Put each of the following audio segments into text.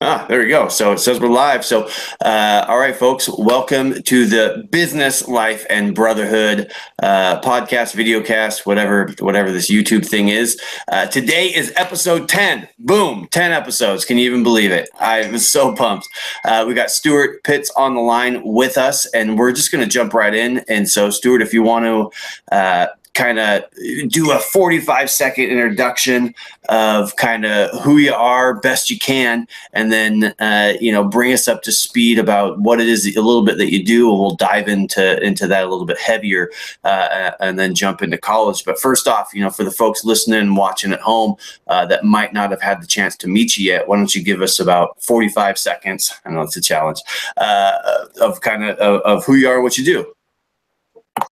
There we go. So it says we're live. So, all right, folks, welcome to the Business Life and Brotherhood podcast, videocast, whatever this YouTube thing is. Today is episode 10. Boom, 10 episodes. Can you even believe it? I was so pumped. We got STUART Pitts on the line with us, and we're just going to jump right in. And so, Stuart, if you want to kind of do a 45-second introduction of kind of who you are best you can, and then bring us up to speed about what it is a little bit that you do, and we'll dive into that a little bit heavier, and then jump into college. But first off, for the folks listening and watching at home that might not have had the chance to meet you yet, why don't you give us about 45 seconds, I know it's a challenge, of kind of who you are and what you do.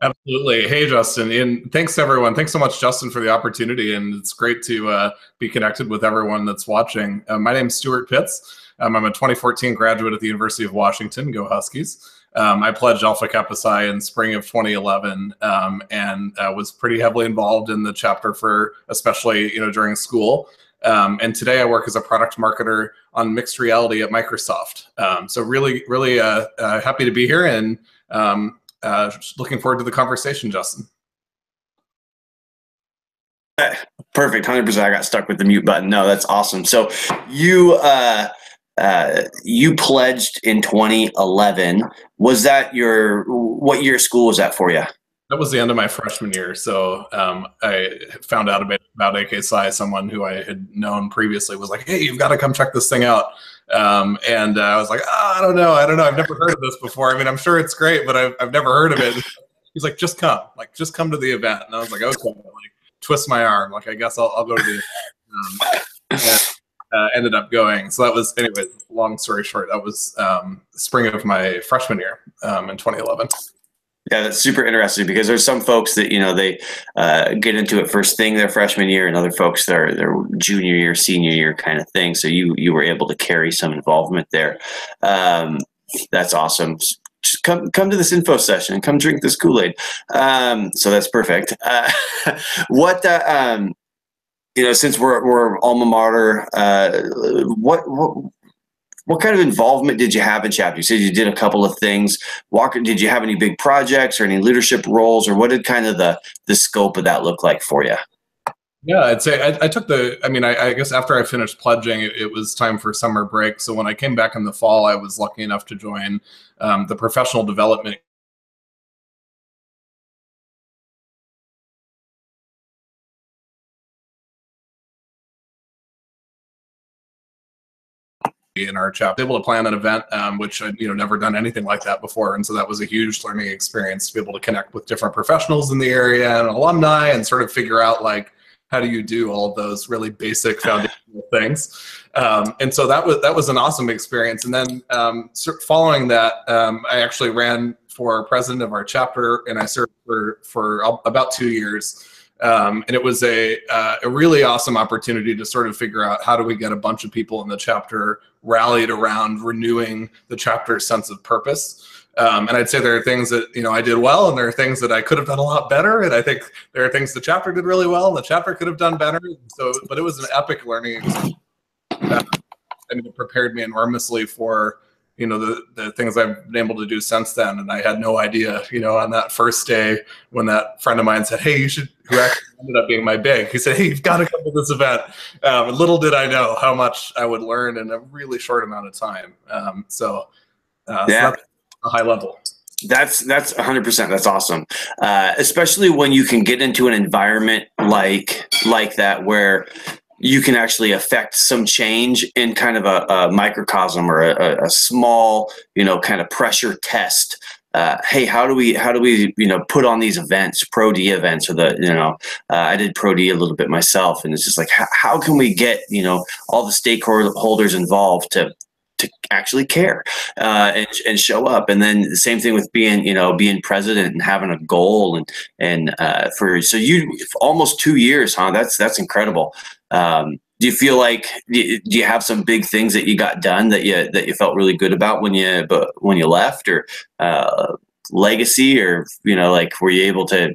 Absolutely. Hey, Justin, and thanks everyone. Thanks so much, Justin, for the opportunity, and it's great to be connected with everyone that's watching. My name's STUART Pitts. I'm a 2014 graduate at the University of Washington. Go Huskies. I pledged Alpha Kappa Psi in spring of 2011, and was pretty heavily involved in the chapter for, especially during school. And today I work as a product marketer on mixed reality at Microsoft. So really happy to be here, and looking forward to the conversation, Justin. Perfect. 100%. I got stuck with the mute button. No, that's awesome. So you pledged in 2011. Was that what year of school was that for you? That was the end of my freshman year. So I found out about AK Psi. Someone who I had known previously was like, "Hey, you've got to come check this thing out." And I was like, I don't know. I've never heard of this before. I mean, I'm sure it's great, but I've never heard of it. He's like, just come to the event. And I was like, okay, twist my arm. I guess I'll go to the event. And ended up going. So that was, anyway, long story short, that was spring of my freshman year in 2011. Yeah, that's super interesting, because there's some folks that, they get into it first thing their freshman year, and other folks their junior year, senior year kind of thing. So you were able to carry some involvement there. That's awesome. Just come to this info session and come drink this Kool-Aid. So that's perfect. Since we're alma mater, what kind of involvement did you have in chapter? You said you did a couple of things. Walker, did you have any big projects or any leadership roles, or what did kind of the scope of that look like for you? Yeah, I'd say I took I guess after I finished pledging, it was time for summer break. So when I came back in the fall, I was lucky enough to join the professional development in our chapter, able to plan an event, which I'd never done anything like that before, and so that was a huge learning experience to be able to connect with different professionals in the area and alumni, and sort of figure out how do you do all of those really basic foundational things. And so that was an awesome experience. And then following that, I actually ran for president of our chapter, and I served for about 2 years. And it was a really awesome opportunity to sort of figure out how do we get a bunch of people in the chapter rallied around renewing the chapter's sense of purpose. And I'd say there are things that I did well, and there are things that I could have done a lot better. And I think there are things the chapter did really well, and the chapter could have done better. But it was an epic learning experience. It prepared me enormously for the things I've been able to do since then. And I had no idea, on that first day when that friend of mine said, "Hey, you should," who actually ended up being my big, he said, "Hey, you've got to come to this event." Little did I know how much I would learn in a really short amount of time. So that's a high level. That's 100%. That's awesome. Especially when you can get into an environment like that, where you can actually affect some change in kind of a microcosm, or a small, kind of pressure test. Hey, how do we put on these events, Pro D events, or I did Pro D a little bit myself, and it's just like, how can we get, all the stakeholders involved to actually care, and show up. And then the same thing with being president and having a goal, and so you almost 2 years, huh? That's incredible. Do you feel like, do you have some big things that you got done that you felt really good about when you left, or legacy, or were you able to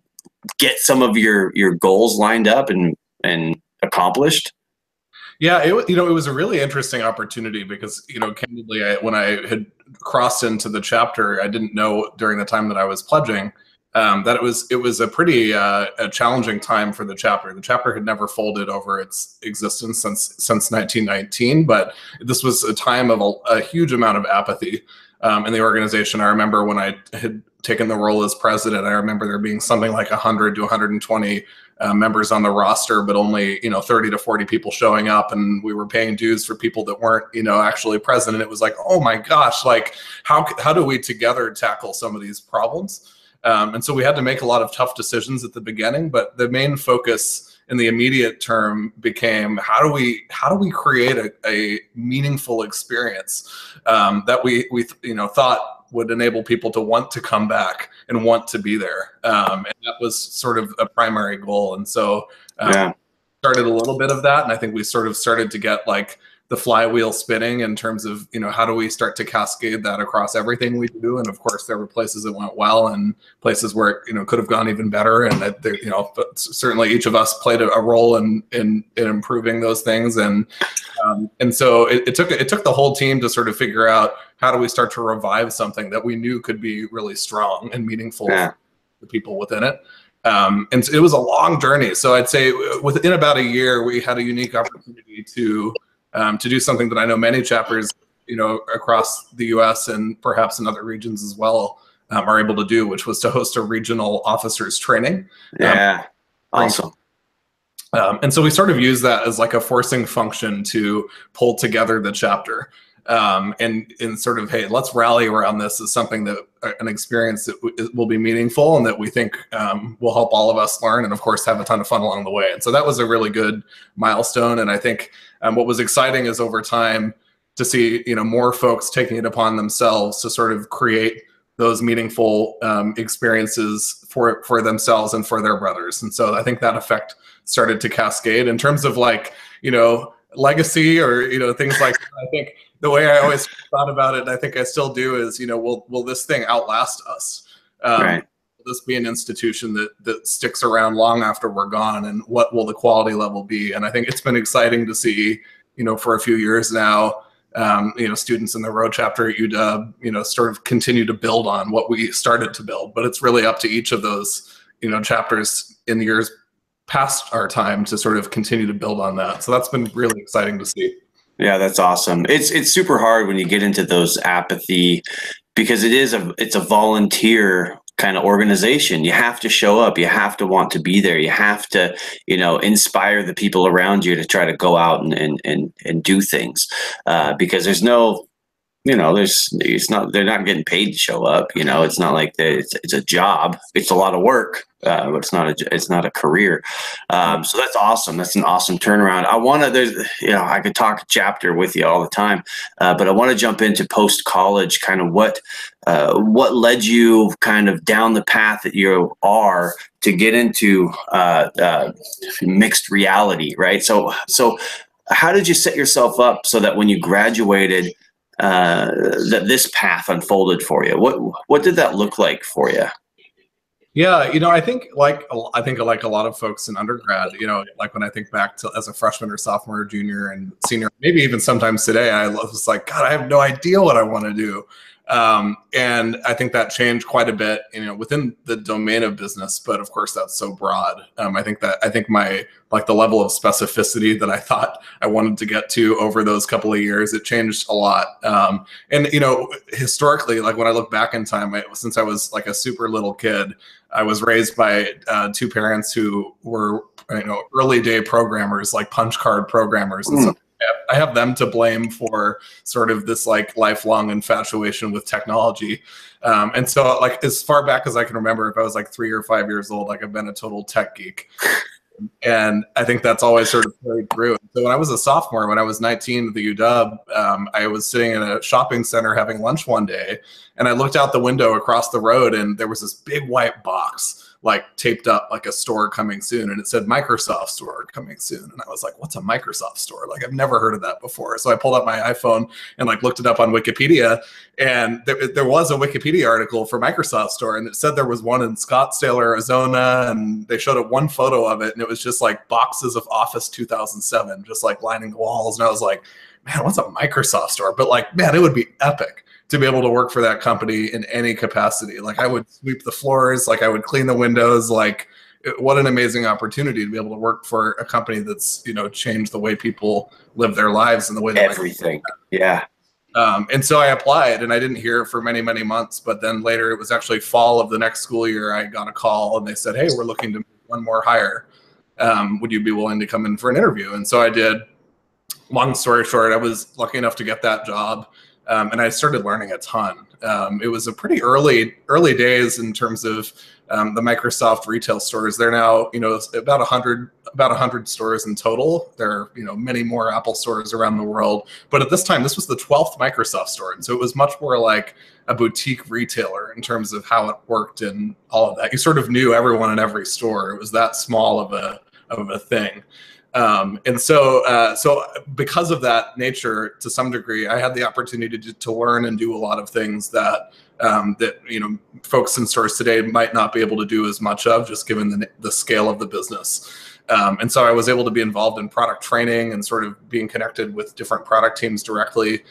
get some of your goals lined up and accomplished? Yeah, it was a really interesting opportunity because, candidly, when I had crossed into the chapter, I didn't know during the time that I was pledging that it was a pretty a challenging time for the chapter. The chapter had never folded over its existence since 1919, but this was a time of a huge amount of apathy in the organization. I remember when I had taken the role as president, I remember there being something like 100 to 120 members on the roster, but only 30 to 40 people showing up, and we were paying dues for people that weren't actually present. And it was like, oh my gosh, like how do we together tackle some of these problems? And so we had to make a lot of tough decisions at the beginning, but the main focus in the immediate term became how do we create a meaningful experience that we thought would enable people to want to come back and want to be there. And that was sort of a primary goal. And so started a little bit of that. And I think we sort of started to get like the flywheel spinning in terms of, how do we start to cascade that across everything we do? And of course there were places that went well and places where it, could have gone even better. And that, but certainly each of us played a role in improving those things. And so it took the whole team to sort of figure out how do we start to revive something that we knew could be really strong and meaningful for the people within it. And so it was a long journey. So I'd say within about a year, we had a unique opportunity to do something that I know many chapters, across the U.S. and perhaps in other regions as well, are able to do, which was to host a regional officers training. Awesome. And so we sort of use that as like a forcing function to pull together the chapter. And sort of, hey, let's rally around this as something that an experience that will be meaningful and that we think will help all of us learn and of course have a ton of fun along the way. And so that was a really good milestone. And I think what was exciting is over time to see, more folks taking it upon themselves to sort of create those meaningful experiences for themselves and for their brothers. And so I think that effect started to cascade in terms of like, legacy or, things like that. I think the way I always thought about it, and I think I still do, is, will this thing outlast us? Will this be an institution that sticks around long after we're gone? And what will the quality level be? And I think it's been exciting to see, for a few years now, students in the Road chapter at UW, sort of continue to build on what we started to build. But it's really up to each of those, chapters in the years past our time to sort of continue to build on that. So that's been really exciting to see. Yeah, that's awesome. It's super hard when you get into those apathy because it's a volunteer kind of organization. You have to show up. You have to want to be there. You have to, inspire the people around you to try to go out and do things because there's no, they're not getting paid to show up. It's not like it's a job. It's a lot of work, but it's not a career. So that's awesome. That's an awesome turnaround. I could talk chapter with you all the time, but I want to jump into post-college, kind of what led you kind of down the path that you are to get into mixed reality, right? So how did you set yourself up so that when you graduated, that this path unfolded for you? What did that look like for you? Yeah, I think like a lot of folks in undergrad, like when I think back to as a freshman or sophomore, or junior and senior, maybe even sometimes today, I was like, God, I have no idea what I want to do. And I think that changed quite a bit, within the domain of business, but of course that's so broad. I think my, like the level of specificity that I thought I wanted to get to over those couple of years, it changed a lot. And, historically, like when I look back in time, since I was like a super little kid, I was raised by two parents who were, early day programmers, like punch card programmers. And so I have them to blame for sort of this like lifelong infatuation with technology. And so like as far back as I can remember, if I was like 3 or 5 years old, like I've been a total tech geek. And I think that's always sort of carried through. So when I was a sophomore, when I was 19 at the UW, I was sitting in a shopping center having lunch one day, and I looked out the window across the road, and there was this big white box like taped up like a store coming soon, and it said Microsoft store coming soon. And I was like, what's a Microsoft store? Like, I've never heard of that before. So I pulled up my iPhone and like looked it up on Wikipedia, and there was a Wikipedia article for Microsoft store, and it said there was one in Scottsdale, Arizona, and they showed up one photo of it, and it was just like boxes of Office 2007 just like lining the walls. And I was like, man, what's a Microsoft store? But like, man, it would be epic to be able to work for that company in any capacity. Like, I would sweep the floors, like I would clean the windows. Like, what an amazing opportunity to be able to work for a company that's, you know, changed the way people live their lives and the way that everything. Yeah. And so I applied, and I didn't hear for many, many months. But then later, it was actually fall of the next school year, I got a call, and they said, hey, we're looking to make one more hire. Would you be willing to come in for an interview? And so I did. Long story short, I was lucky enough to get that job. And I started learning a ton. It was a pretty early days in terms of the Microsoft retail stores. They're now, you know, about 100 stores in total. There are, you know, many more Apple stores around the world. But at this time, this was the 12th Microsoft store. And so it was much more like a boutique retailer in terms of how it worked and all of that. You sort of knew everyone in every store. It was that small of a thing. And so because of that nature, to some degree, I had the opportunity to learn and do a lot of things that, you know, folks in stores today might not be able to do as much of, just given the scale of the business. And so I was able to be involved in product training and sort of being connected with different product teams directly,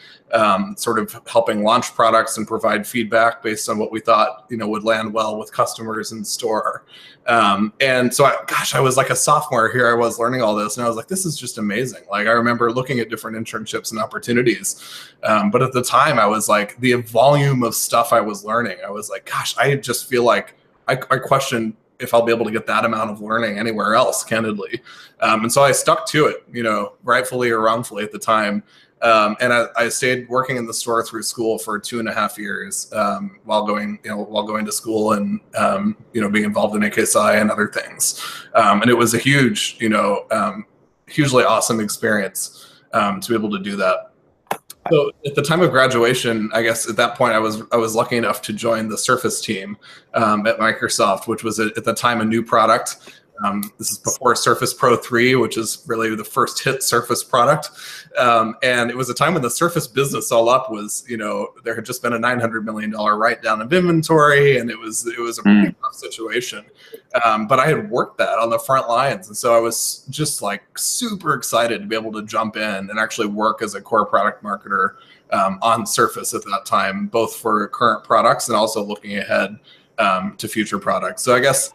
sort of helping launch products and provide feedback based on what we thought, you know, would land well with customers in store. And so, I was like a sophomore here. I was learning all this, and I was like, this is just amazing. Like, I remember looking at different internships and opportunities. But at the time, I was like, the volume of stuff I was learning, I was like, gosh, I just feel like I questioned if I'll be able to get that amount of learning anywhere else, candidly. And so I stuck to it, you know, rightfully or wrongfully at the time. And I stayed working in the store through school for 2.5 years, while going to school and, you know, being involved in AKSI and other things. And it was a huge, you know, hugely awesome experience, to be able to do that. So at the time of graduation, I guess at that point, I was lucky enough to join the Surface team at Microsoft, which was at the time a new product. This is before Surface Pro 3, which is really the first hit Surface product. And it was a time when the Surface business all up was, you know, there had just been a $900 million write down of inventory, and it was a pretty tough situation. But I had worked that on the front lines. And so I was just like super excited to be able to jump in and actually work as a core product marketer on Surface at that time, both for current products and also looking ahead to future products. So I guess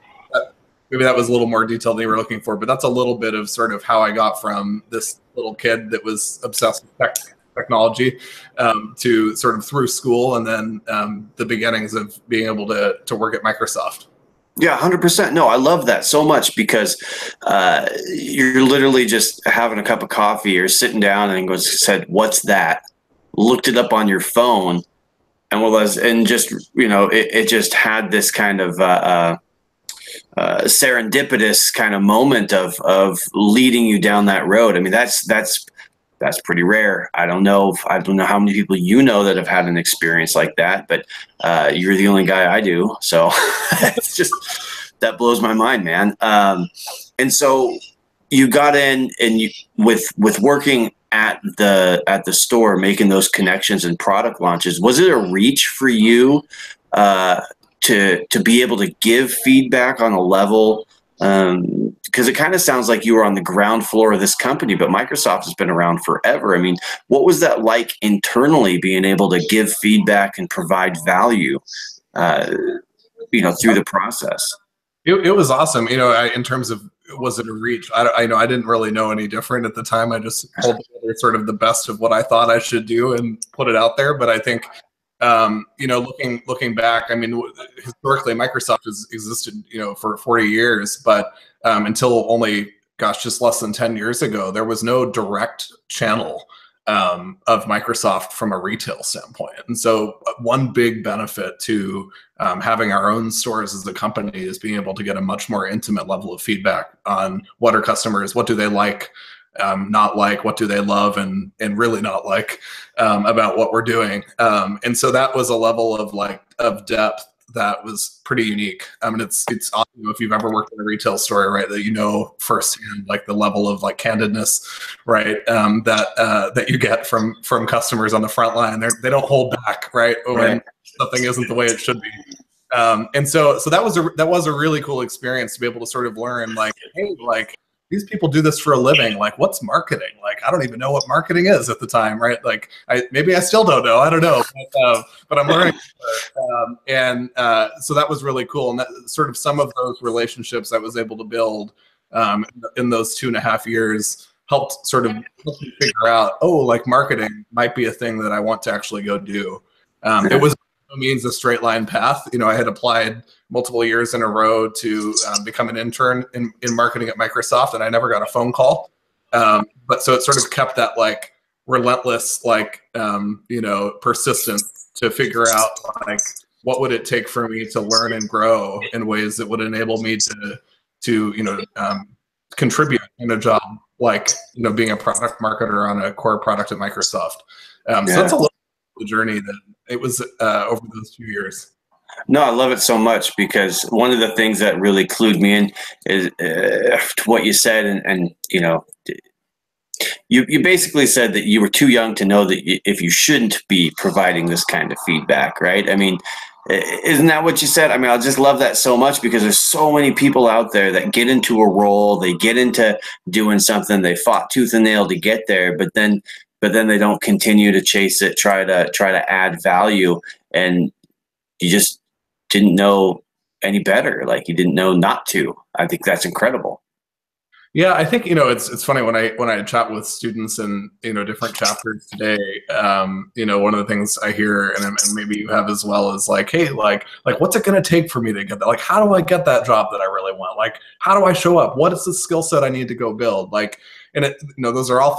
maybe that was a little more detail than you were looking for, but that's a little bit of sort of how I got from this little kid that was obsessed with technology to sort of through school, and then the beginnings of being able to work at Microsoft. Yeah, 100%. No, I love that so much, because you're literally just having a cup of coffee or sitting down and said, "What's that?" Looked it up on your phone, and just, you know, it just had this kind of serendipitous kind of moment of leading you down that road. I mean, that's pretty rare. I don't know how many people you know that have had an experience like that, but you're the only guy I do. So it's just, that blows my mind, man. And so you got in, and you with working at the store, making those connections and product launches. Was it a reach for you to be able to give feedback on a level? Because it kind of sounds like you were on the ground floor of this company, but Microsoft has been around forever. I mean, what was that like internally, being able to give feedback and provide value, you know, through the process? It was awesome. You know, in terms of, was it a reach? I know I didn't really know any different at the time. I just pulled together sort of the best of what I thought I should do and put it out there. But I think, you know, looking back, I mean, historically, Microsoft has existed, you know, for 40 years, but until only, just less than 10 years ago, there was no direct channel of Microsoft from a retail standpoint. And so one big benefit to having our own stores as a company is being able to get a much more intimate level of feedback on what are customers, what do they like, not like, what do they love and really not like about what we're doing. And so that was a level of depth that was pretty unique. I mean, it's awesome if you've ever worked in a retail store, right? That you know firsthand, like the level of like candidness, right? That you get from customers on the front line. They don't hold back, right? When something isn't the way it should be. And so that was a really cool experience to be able to sort of learn, like, hey, like, these people do this for a living. Like, what's marketing? Like, I don't even know what marketing is at the time, right? Like, maybe I still don't know. I don't know, but I'm learning. So that was really cool. And that sort of some of those relationships I was able to build in those 2.5 years helped me figure out, oh, like marketing might be a thing that I want to actually go do. It was by no means a straight line path. You know, I had applied multiple years in a row to become an intern in marketing at Microsoft, and I never got a phone call. But so it sort of kept that like relentless, like, persistence to figure out like what would it take for me to learn and grow in ways that would enable me to contribute in a job like, being a product marketer on a core product at Microsoft. So that's a little journey that it was over those 2 years. No, I love it so much, because one of the things that really clued me in is what you said. And you basically said that you were too young to know that if you shouldn't be providing this kind of feedback, right? I mean, isn't that what you said? I mean, I just love that so much, because there's so many people out there that get into a role, they get into doing something, they fought tooth and nail to get there, but then they don't continue to chase it, try to add value, and you just didn't know any better. Like, you didn't know not to. I think that's incredible. Yeah, I think, it's funny when I chat with students in, different chapters today, one of the things I hear, and maybe you have as well, is like, hey, like what's it going to take for me to get that? Like, how do I get that job that I really want? Like, how do I show up? What is the skill set I need to go build? Like, and those are all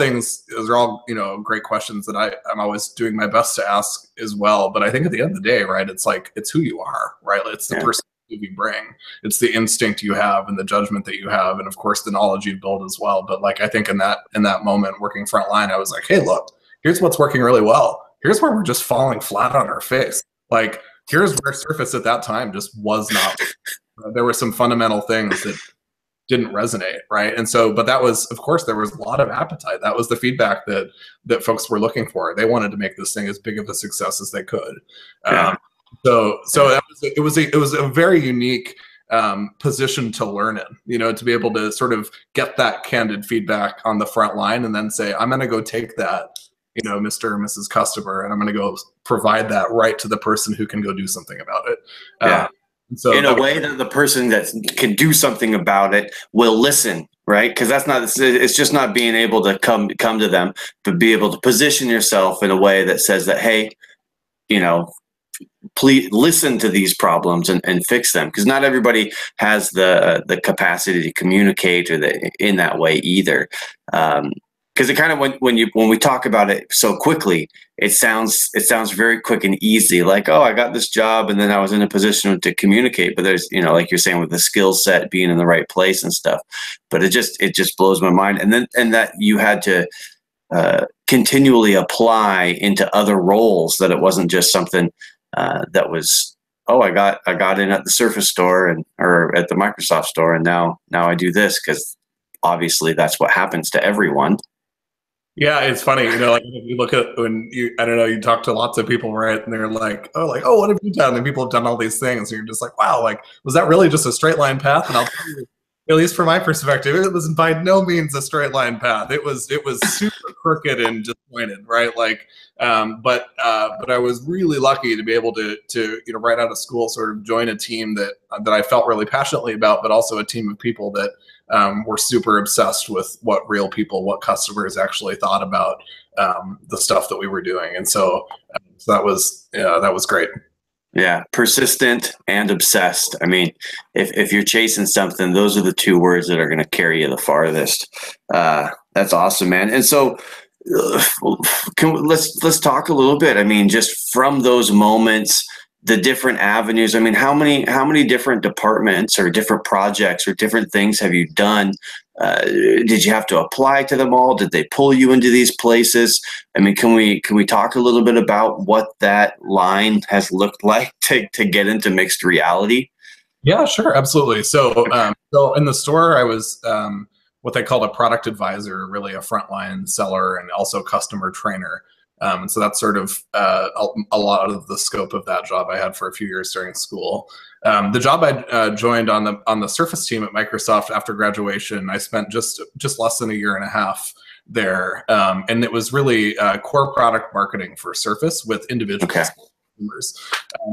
great questions that I'm always doing my best to ask as well. But I think at the end of the day, right, it's like, it's who you are, right? It's the person you bring, it's the instinct you have and the judgment that you have, and of course the knowledge you build as well. But like, I think in that moment working frontline, I was like, hey, look, here's what's working really well. Here's where we're just falling flat on our face. Like, here's where Surface at that time just was not. There were some fundamental things that didn't resonate, right? And so, but that was, of course, there was a lot of appetite. That was the feedback that folks were looking for. They wanted to make this thing as big of a success as they could. So it was a very unique position to learn in, to be able to sort of get that candid feedback on the front line and then say, I'm going to go take that, Mr. or Mrs. Customer, and I'm going to go provide that right to the person who can go do something about it. So in a way that the person that can do something about it will listen, right? Because it's just not being able to come to them, but be able to position yourself in a way that says that, hey, please listen to these problems and fix them, because not everybody has the capacity to communicate in that way either. Because it kind of when we talk about it so quickly, it sounds very quick and easy, like, oh, I got this job and then I was in a position to communicate. But there's, like you're saying, with the skill set being in the right place and stuff. But it just blows my mind. And that you had to continually apply into other roles, that it wasn't just something that was, oh, I got in at the Surface store or at the Microsoft store, and now I do this, because obviously that's what happens to everyone. Yeah, it's funny, like if you look at you talk to lots of people, right? And they're like, oh, what have you done? And people have done all these things. And you're just like, wow, like, was that really just a straight line path? And I'll tell you, at least from my perspective, it was by no means a straight line path. It was super crooked and disjointed, right? Like, but I was really lucky to be able to right out of school sort of join a team that I felt really passionately about, but also a team of people that were super obsessed with what customers actually thought about the stuff that we were doing. And so that was great. Yeah, persistent and obsessed. I mean, if you're chasing something, those are the two words that are going to carry you the farthest. That's awesome, man. And so let's talk a little bit. I mean, just from those moments, the different avenues. I mean, how many different departments or different projects or different things have you done Did you have to apply to them all? Did they pull you into these places? I mean, can we talk a little bit about what that line has looked like to get into mixed reality? Yeah, sure, absolutely. So, so in the store, I was what they called a product advisor, really a frontline seller and also customer trainer. And so that's sort of a lot of the scope of that job I had for a few years during school. The job I joined on the Surface team at Microsoft after graduation, I spent just less than a year and a half there, and it was really core product marketing for Surface with individual customers.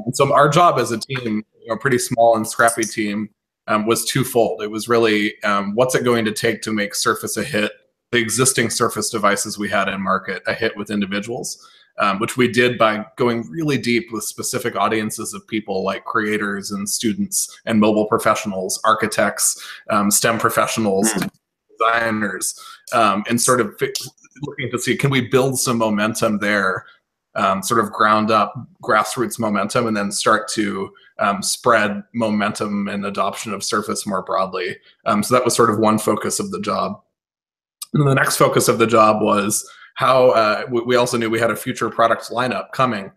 And so our job as a team, a pretty small and scrappy team, was twofold. It was really what's it going to take to make Surface a hit, the existing Surface devices we had in market a hit with individuals, which we did by going really deep with specific audiences of people like creators and students and mobile professionals, architects, STEM professionals, designers, and sort of looking to see, can we build some momentum there, sort of ground up grassroots momentum, and then start to spread momentum and adoption of Surface more broadly. So that was sort of one focus of the job. And the next focus of the job was how we also knew we had a future product lineup coming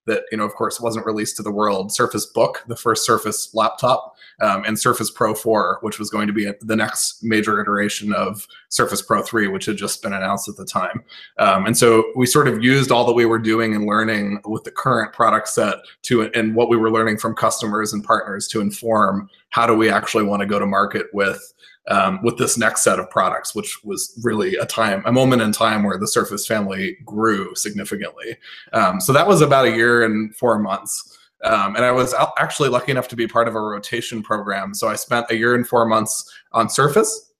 that, of course, wasn't released to the world. Surface Book, the first Surface laptop, and Surface Pro 4, which was going to be the next major iteration of Surface Pro 3, which had just been announced at the time. And so we sort of used all that we were doing and learning with the current product set and what we were learning from customers and partners to inform how do we actually want to go to market with this next set of products, which was really a moment in time where the Surface family grew significantly. So that was about a year and 4 months. And I was actually lucky enough to be part of a rotation program. So I spent a year and 4 months on Surface.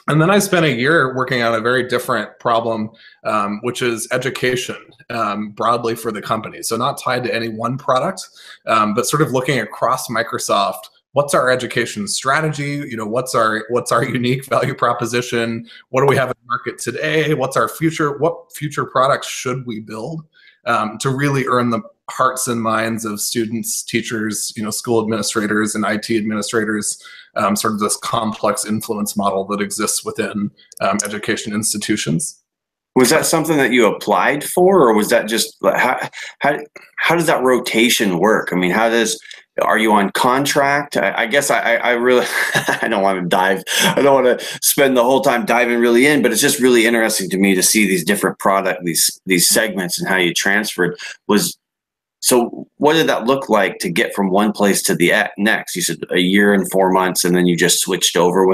And then I spent a year working on a very different problem, which is education broadly for the company. So not tied to any one product, but sort of looking across Microsoft. What's our education strategy? What's our unique value proposition? What do we have in the market today? What's our future? What future products should we build to really earn the hearts and minds of students, teachers, school administrators, and IT administrators? Sort of this complex influence model that exists within education institutions. Was that something that you applied for, or was that just how does that rotation work? I mean, are you on contract? I guess I really I don't want to spend the whole time diving really in, but it's just really interesting to me to see these different these segments and how you transferred. So what did that look like to get from one place to the next? You said a year and 4 months, and then you just switched over.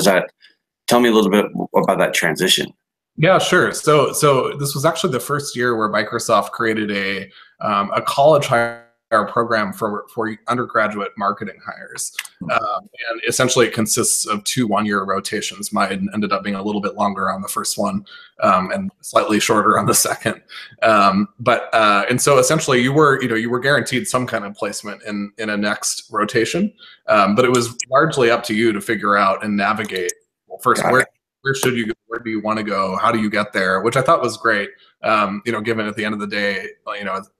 Tell me a little bit about that transition. Yeah, sure. So this was actually the first year where Microsoft created a college hire program for undergraduate marketing hires. And essentially it consists of 2 one-year rotations. Mine ended up being a little bit longer on the first one and slightly shorter on the second. And so essentially you were guaranteed some kind of placement in a next rotation, but it was largely up to you to figure out and navigate. Well, first, where should you go? Where do you want to go? How do you get there? Which I thought was great. Given at the end of the day,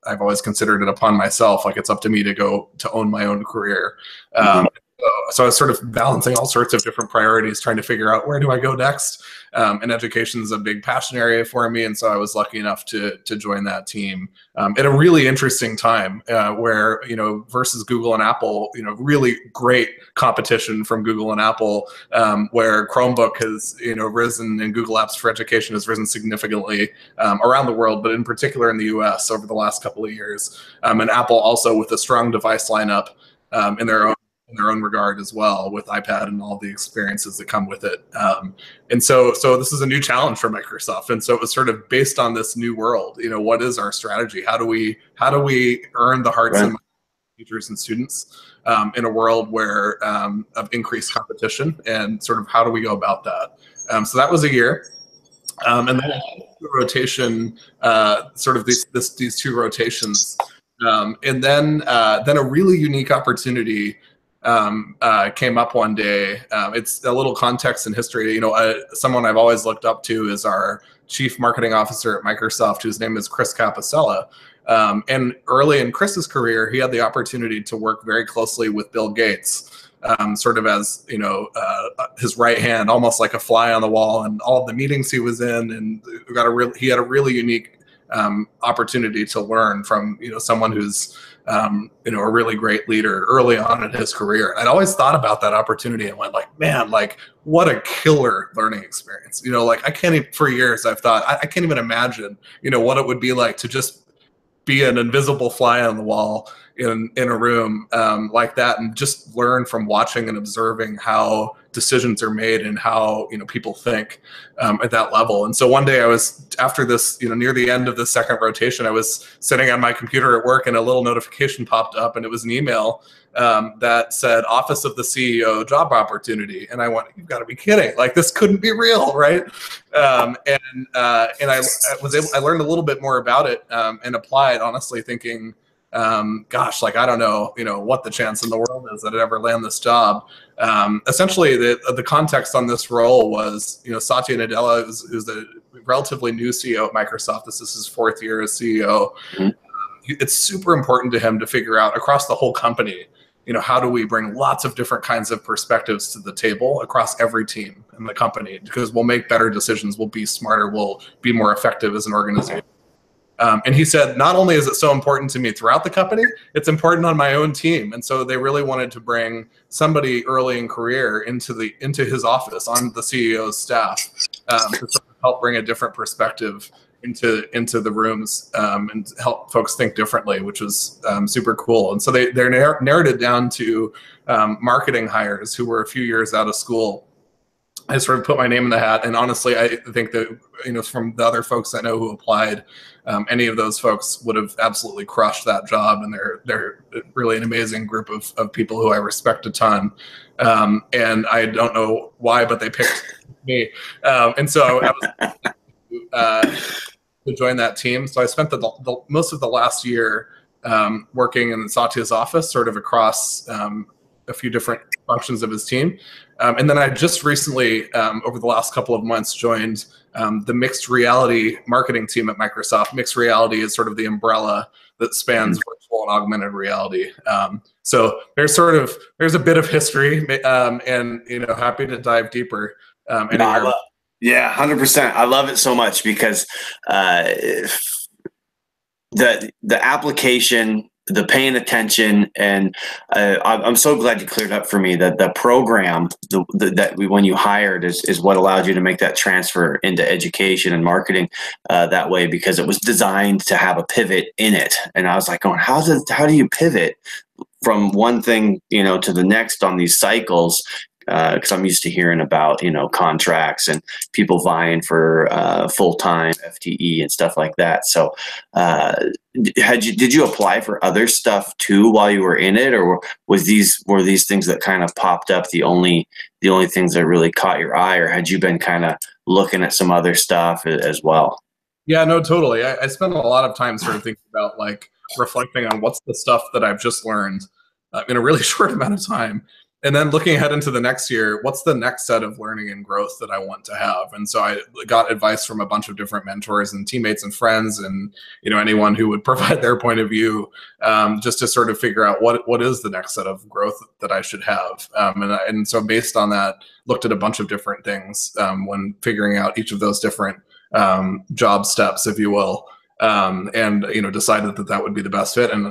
I've always considered it upon myself, like it's up to me to own my own career. So I was sort of balancing all sorts of different priorities, trying to figure out where do I go next. And education is a big passion area for me, and so I was lucky enough to join that team at a really interesting time where versus Google and Apple, really great competition from Google and Apple, where Chromebook has risen and Google Apps for Education has risen significantly around the world, but in particular in the U.S. over the last couple of years, and Apple also with a strong device lineup in their own regard as well, with iPad and all the experiences that come with it. And so this is a new challenge for Microsoft. And so it was sort of based on this new world. What is our strategy? How do we earn the hearts and minds of teachers and students in a world where of increased competition, and sort of how do we go about that? So that was a year. And then the rotation, sort of these 2 rotations. And then a really unique opportunity came up one day. It's a little context and history. Someone I've always looked up to is our chief marketing officer at Microsoft, whose name is Chris Capicella. And early in Chris's career, he had the opportunity to work very closely with Bill Gates sort of as, his right hand, almost like a fly on the wall, and all of the meetings he was in, and he had a really unique opportunity to learn from, someone who's, a really great leader early on in his career. And I'd always thought about that opportunity and went like, man, like what a killer learning experience. I can't even, for years I've thought, I can't even imagine, what it would be like to just be an invisible fly on the wall in a room like that, and just learn from watching and observing how decisions are made and how people think at that level. And so one day I was, after this, near the end of the second rotation, I was sitting on my computer at work, and a little notification popped up, and it was an email that said Office of the CEO job opportunity. And I went, you've got to be kidding. Like, this couldn't be real, right? And I learned a little bit more about it and applied, honestly, thinking, gosh, like, I don't know, what the chance in the world is that I'd ever land this job. Essentially, the context on this role was, Satya Nadella, who's the relatively new CEO at Microsoft. This is his 4th year as CEO. Mm-hmm. It's super important to him to figure out across the whole company, how do we bring lots of different kinds of perspectives to the table across every team in the company, because we'll make better decisions, we'll be smarter, we'll be more effective as an organization. And he said, not only is it so important to me throughout the company, it's important on my own team. And so they really wanted to bring somebody early in career into his office on the CEO's staff to sort of help bring a different perspective into the rooms and help folks think differently, which was super cool. And so they narrowed it down to marketing hires who were a few years out of school. I sort of put my name in the hat, and honestly, I think that from the other folks I know who applied, any of those folks would have absolutely crushed that job, and they're really an amazing group of people who I respect a ton. And I don't know why, but they picked me, and so I was to join that team. So I spent the most of the last year working in Satya's office, sort of across a few different functions of his team. And then I just recently, over the last couple of months, joined the mixed reality marketing team at Microsoft. Mixed reality is sort of the umbrella that spans virtual and augmented reality. So there's a bit of history, and happy to dive deeper. Yeah, 100%. I love it so much because the application, the paying attention, and I'm so glad you cleared up for me that the program when you hired is what allowed you to make that transfer into education and marketing that way, because it was designed to have a pivot in it. And I was like, going, how do you pivot from one thing to the next on these cycles? Because I'm used to hearing about contracts and people vying for full-time FTE and stuff like that. So did you apply for other stuff too while you were in it, or were these things that kind of popped up the only things that really caught your eye, or had you been kind of looking at some other stuff as well? Yeah, no, totally. I spent a lot of time sort of thinking about, like, reflecting on what's the stuff that I've just learned in a really short amount of time. And then looking ahead into the next year, what's the next set of learning and growth that I want to have? And so I got advice from a bunch of different mentors and teammates and friends, and anyone who would provide their point of view, just to sort of figure out what is the next set of growth that I should have. And so based on that, looked at a bunch of different things when figuring out each of those different job steps, if you will. And decided that would be the best fit. And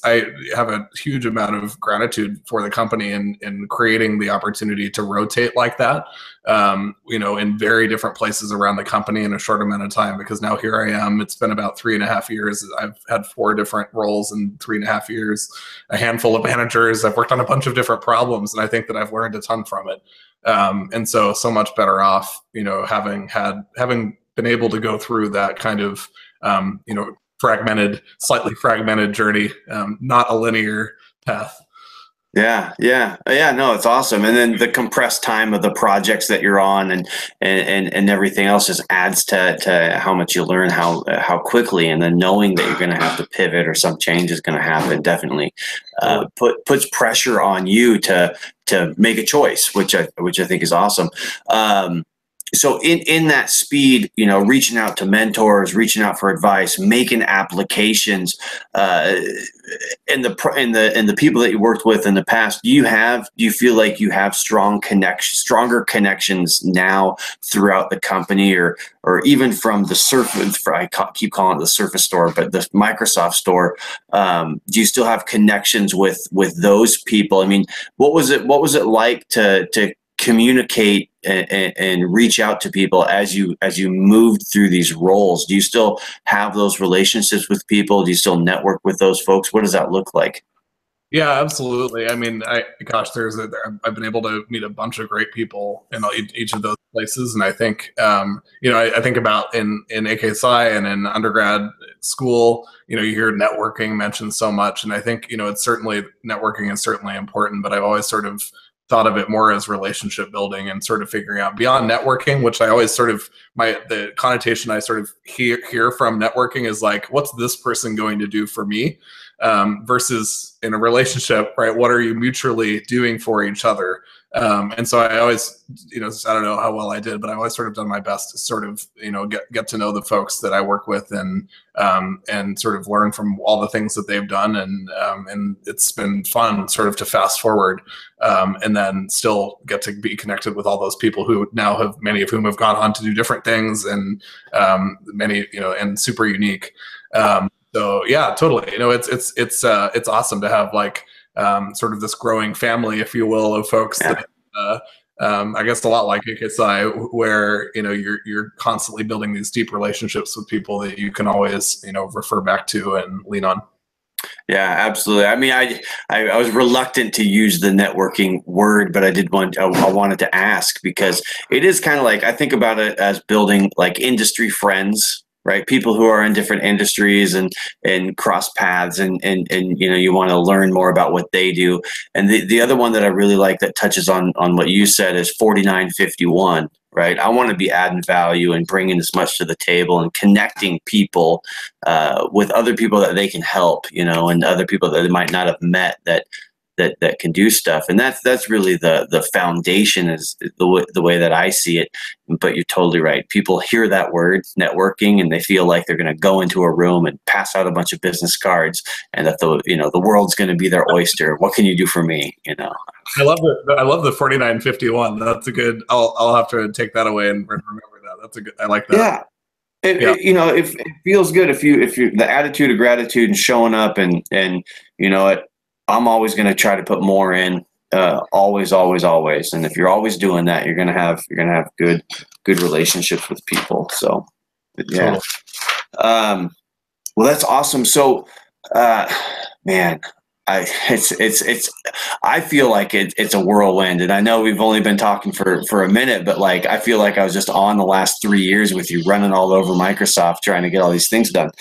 I have a huge amount of gratitude for the company in creating the opportunity to rotate like that, in very different places around the company in a short amount of time. Because now here I am. It's been about 3.5 years. I've had 4 different roles in 3.5 years, a handful of managers. I've worked on a bunch of different problems, and I think that I've learned a ton from it. And so much better off, having been able to go through that kind of, slightly fragmented journey, not a linear path. Yeah. No, it's awesome. And then the compressed time of the projects that you're on and everything else just adds to how much you learn, how quickly, and then knowing that you're going to have to pivot or some change is going to happen definitely puts pressure on you to make a choice, which I think is awesome. So in that speed, reaching out to mentors, reaching out for advice, making applications, and the people that you worked with in the past, do you feel like you have stronger connections now throughout the company, or even from the surface? Keep calling it the Surface store, but the Microsoft store. Do you still have connections with those people? I mean, what was it like to communicate and reach out to people as you moved through these roles? Do you still have those relationships with people? Do you still network with those folks? What does that look like? Yeah, absolutely. I mean, I've been able to meet a bunch of great people in each of those places, and I think, I think about in AKSI and in undergrad school, you hear networking mentioned so much, and I think, networking is certainly important, but I've always sort of thought of it more as relationship building and sort of figuring out beyond networking, which I always sort of, the connotation I sort of hear from networking is like, what's this person going to do for me? Versus in a relationship, right? What are you mutually doing for each other? And so I always, I don't know how well I did, but I've always sort of done my best to sort of, get to know the folks that I work with and sort of learn from all the things that they've done. And it's been fun sort of to fast forward, and then still get to be connected with all those people who now many of whom have gone on to do different things, and many, and super unique. So yeah, totally. It's awesome to have like sort of this growing family, if you will, of folks that I guess a lot like AKSI, where you're constantly building these deep relationships with people that you can always refer back to and lean on. Yeah, absolutely. I mean, I was reluctant to use the networking word, but I wanted to ask, because it is kind of like, I think about it as building like industry friends, right? People who are in different industries and cross paths, and you want to learn more about what they do. And the other one that I really like that touches on what you said is 4951, right? I want to be adding value and bringing as much to the table and connecting people with other people that they can help, and other people that they might not have met that can do stuff. And that's really the foundation, is the way that I see it. But you're totally right. People hear that word networking and they feel like they're going to go into a room and pass out a bunch of business cards, and that the world's going to be their oyster. What can you do for me? I love it. I love the 4951. That's a good, I'll have to take that away and remember that. That's a good, I like that. Yeah. It feels good if you the attitude of gratitude and showing up, and I'm always going to try to put more in, always. And if you're always doing that, you're going to have good relationships with people. So, yeah. Well, that's awesome. So, man, I feel like it's a whirlwind, and I know we've only been talking for a minute, but like, I feel like I was just on the last 3 years with you, running all over Microsoft, trying to get all these things done.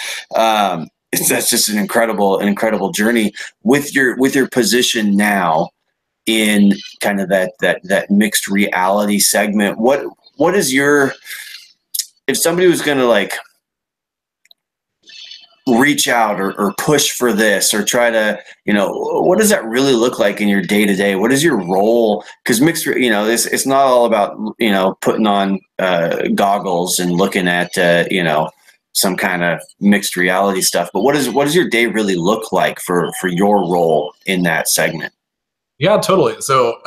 That's just an incredible journey with your position now in kind of that mixed reality segment. What is if somebody was going to like reach out or push for this, or try to, what does that really look like in your day to day? What is your role? Because mixed, it's not all about, putting on goggles and looking at, some kind of mixed reality stuff. But what does your day really look like for your role in that segment? Yeah, totally. So,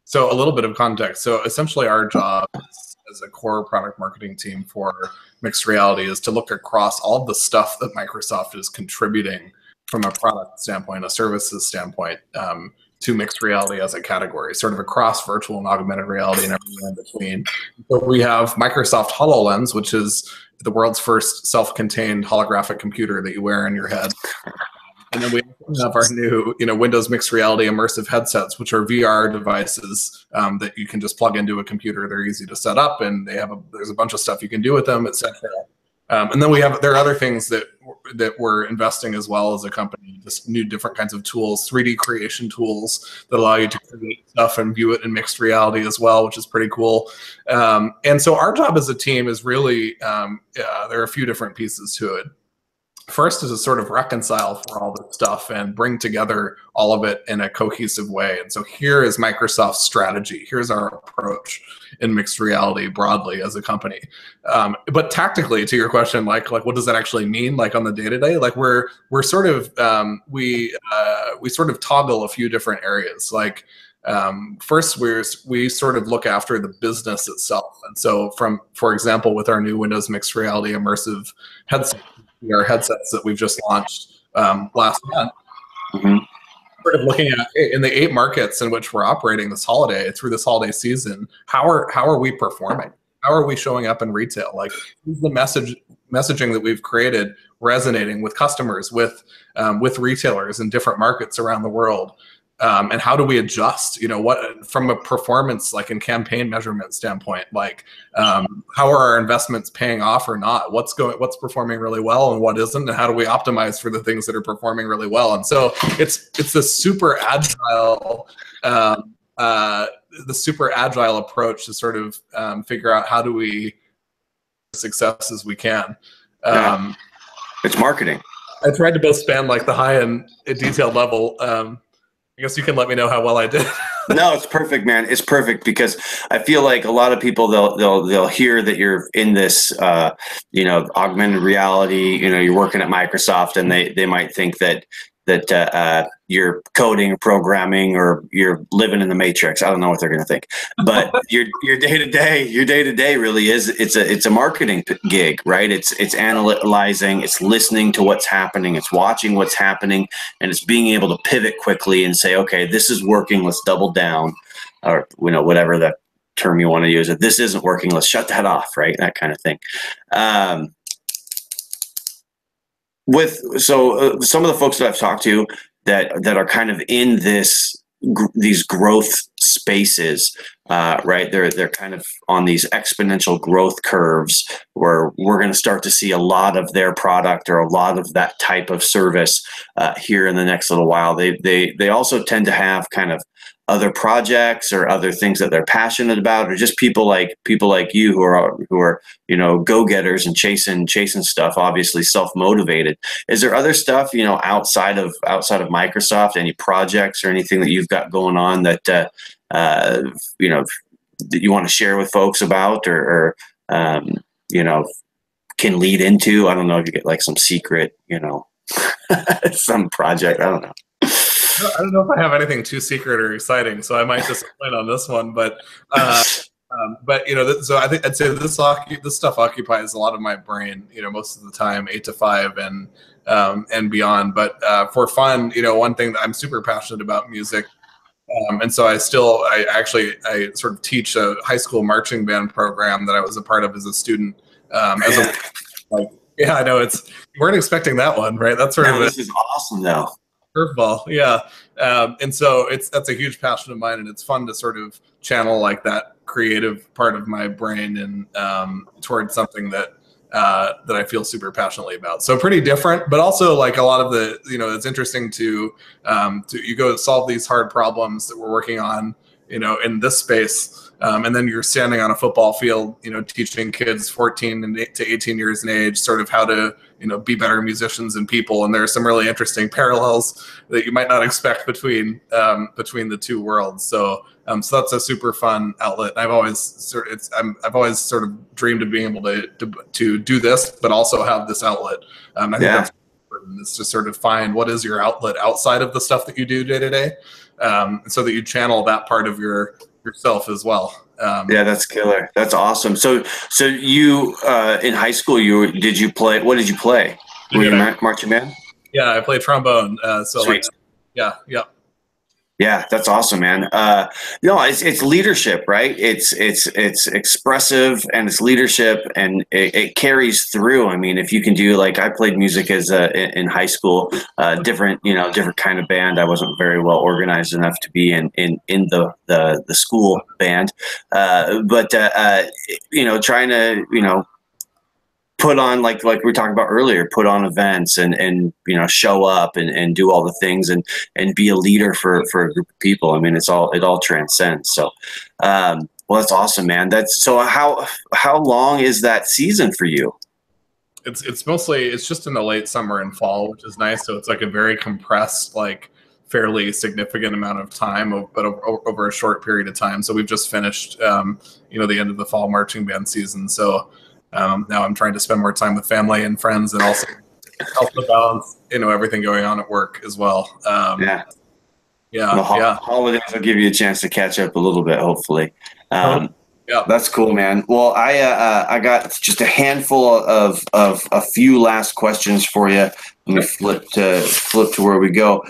so a little bit of context. So essentially our job as a core product marketing team for mixed reality is to look across all the stuff that Microsoft is contributing from a product standpoint, a services standpoint, to mixed reality as a category, sort of across virtual and augmented reality and everything in between. So we have Microsoft HoloLens, which is the world's first self-contained holographic computer that you wear in your head. And then we have our new, Windows mixed reality immersive headsets, which are VR devices that you can just plug into a computer. They're easy to set up, and there's a bunch of stuff you can do with them, etc. And then there are other things that we're investing as well as a company, just new different kinds of tools, 3D creation tools that allow you to create stuff and view it in mixed reality as well, which is pretty cool. And so our job as a team is really, there are a few different pieces to it. first is to sort of reconcile for all this stuff and bring together all of it in a cohesive way. And so here is Microsoft's strategy. Here's our approach in mixed reality broadly as a company. But tactically, to your question, like what does that actually mean? Like on the day-to-day, like we're sort of we sort of toggle a few different areas. Like first, we sort of look after the business itself. And so for example, with our new Windows Mixed Reality Immersive headset, our headsets that we've just launched last month, sort of looking at in the 8 markets in which we're operating through this holiday season, how are we performing? How are we showing up in retail? Like, is the messaging that we've created resonating with customers, with retailers in different markets around the world? And how do we adjust, what from a performance, like in campaign measurement standpoint, like how are our investments paying off or not? What's performing really well and what isn't, and how do we optimize for the things that are performing really well? And so it's the super agile approach to sort of figure out how do we success as we can. It's marketing. I tried to both span like the high and detailed level. I guess you can let me know how well I did. No, it's perfect, man. It's perfect because I feel like a lot of people they'll hear that you're in this augmented reality. You're working at Microsoft, and they might think that you're coding or programming or you're living in the Matrix. I don't know what they're going to think, but your day to day really is it's a marketing gig, right? It's analyzing, it's listening to what's happening, it's watching what's happening, and it's being able to pivot quickly and say, okay, this is working, let's double down, or whatever that term you want to use. If this isn't working, let's shut that off, right? That kind of thing. Some of the folks that I've talked to that are kind of in these growth spaces, right? They're kind of on these exponential growth curves where we're going to start to see a lot of their product or a lot of that type of service here in the next little while. They also tend to have kind of other projects or other things that they're passionate about, or just people like you who are go-getters and chasing stuff, obviously self-motivated. Is there other stuff outside of Microsoft, any projects or anything that you've got going on that that you want to share with folks about, or can lead into? I don't know if you get like some secret some project, I don't know. I don't know if I have anything too secret or exciting, so I might disappoint on this one. But so I'd say this stuff occupies a lot of my brain. Most of the time, 8 to 5 and beyond. But for fun, one thing that I'm super passionate about music, and so I sort of teach a high school marching band program that I was a part of as a student. Yeah, I know you weren't expecting that one, right? That's sort of this is awesome, though. Curveball, yeah. And so that's a huge passion of mine, and it's fun to sort of channel like that creative part of my brain and towards something that I feel super passionately about. So pretty different, but also like a lot of the, it's interesting to you go solve these hard problems that we're working on, in this space. And then you're standing on a football field, teaching kids 14 to 18 years in age, sort of how to, be better musicians and people. And there are some really interesting parallels that you might not expect between the two worlds. So that's a super fun outlet. I've always sort of dreamed of being able to do this, but also have this outlet. I think that's important, is to sort of find what is your outlet outside of the stuff that you do day to day, so that you channel that part of yourself as well. Yeah, that's killer. That's awesome. So you in high school, what did you play? Were you marching band? Yeah, I played trombone. Sweet. Yeah. Yeah, that's awesome, man. It's leadership, right? It's expressive, and it's leadership, and it carries through. I mean, if you can do, like, I played music in high school, different kind of band. I wasn't very well organized enough to be in the school band, but trying to put on, like we were talking about earlier, put on events and show up and do all the things and be a leader for a group of people. I mean, it all transcends. So, well, that's awesome, man. So how long is that season for you? it's mostly, it's just in the late summer and fall, which is nice. So it's like a very compressed, like fairly significant amount of time, but over a short period of time. So we've just finished, you know, the end of the fall marching band season. So now I'm trying to spend more time with family and friends, and also help to balance, you know, everything going on at work as well. Yeah. Yeah. The Yeah. holidays will give you a chance to catch up a little bit, hopefully. Yeah. That's cool, man. Well, I got just a handful of a few last questions for you. Let me flip to where we go.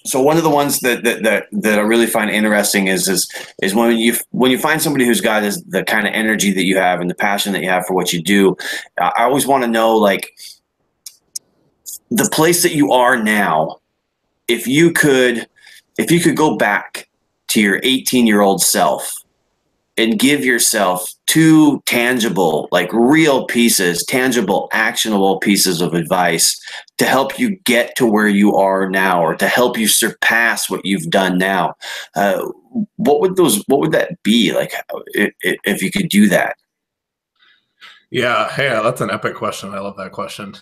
So one of the ones that I really find interesting is when you find somebody who's got the kind of energy that you have and the passion that you have for what you do. I always want to know, like, the place that you are now. If you could go back to your 18-year-old self and give yourself two tangible, like real pieces, tangible, actionable pieces of advice to help you get to where you are now, or to help you surpass what you've done now, what would that be? Like, if you could do that? Yeah, hey, that's an epic question. I love that question.